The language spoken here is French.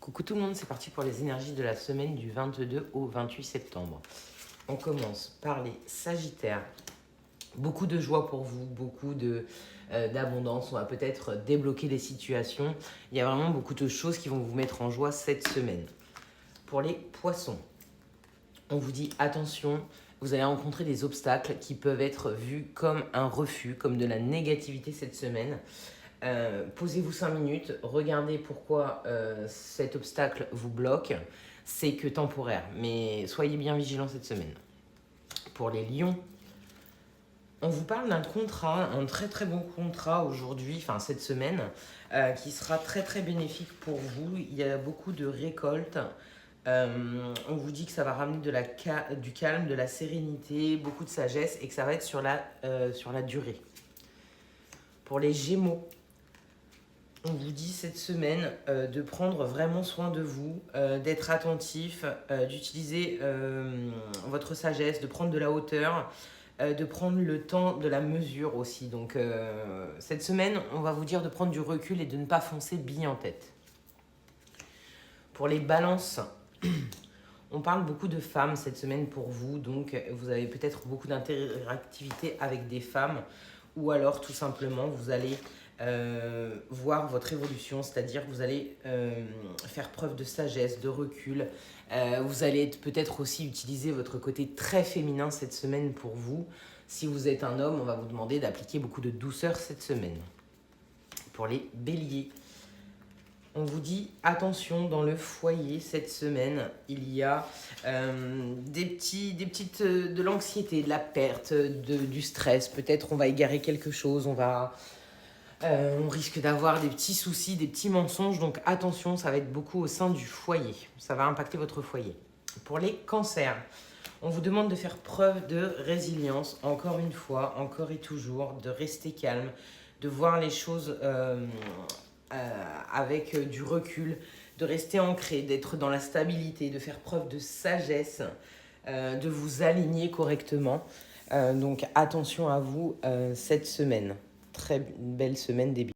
Coucou tout le monde, c'est parti pour les énergies de la semaine du 22 au 28 septembre. On commence par les Sagittaires. Beaucoup de joie pour vous, d'abondance. On va peut-être débloquer des situations. Il y a vraiment beaucoup de choses qui vont vous mettre en joie cette semaine. Pour les Poissons, on vous dit attention, vous allez rencontrer des obstacles qui peuvent être vus comme un refus, comme de la négativité cette semaine. Posez-vous 5 minutes, regardez pourquoi cet obstacle vous bloque. C'est que temporaire, mais soyez bien vigilants cette semaine. Pour les Lions, on vous parle d'un contrat, un très très bon contrat aujourd'hui, enfin cette semaine, qui sera très très bénéfique pour vous. Il y a beaucoup de récoltes. On vous dit que ça va ramener du calme, de la sérénité, beaucoup de sagesse et que ça va être sur la durée. Pour les Gémeaux, on vous dit cette semaine de prendre vraiment soin de vous, d'être attentif, d'utiliser votre sagesse, de prendre de la hauteur, de prendre le temps de la mesure aussi. Donc cette semaine, on va vous dire de prendre du recul et de ne pas foncer bille en tête. Pour les balances, on parle beaucoup de femmes cette semaine pour vous, donc vous avez peut-être beaucoup d'interactivité avec des femmes ou alors tout simplement vous allez voir votre évolution, c'est-à-dire que vous allez faire preuve de sagesse, de recul. Vous allez peut-être aussi utiliser votre côté très féminin cette semaine pour vous. Si vous êtes un homme, on va vous demander d'appliquer beaucoup de douceur cette semaine. Pour les béliers, on vous dit attention dans le foyer cette semaine, il y a de l'anxiété, de la perte, du stress. Peut-être on va égarer quelque chose, on risque d'avoir des petits soucis, des petits mensonges. Donc attention, ça va être beaucoup au sein du foyer. Ça va impacter votre foyer. Pour les cancers, on vous demande de faire preuve de résilience, encore une fois, encore et toujours, de rester calme, de voir les choses avec du recul, de rester ancré, d'être dans la stabilité, de faire preuve de sagesse, de vous aligner correctement. Donc attention à vous cette semaine. Très belle semaine, des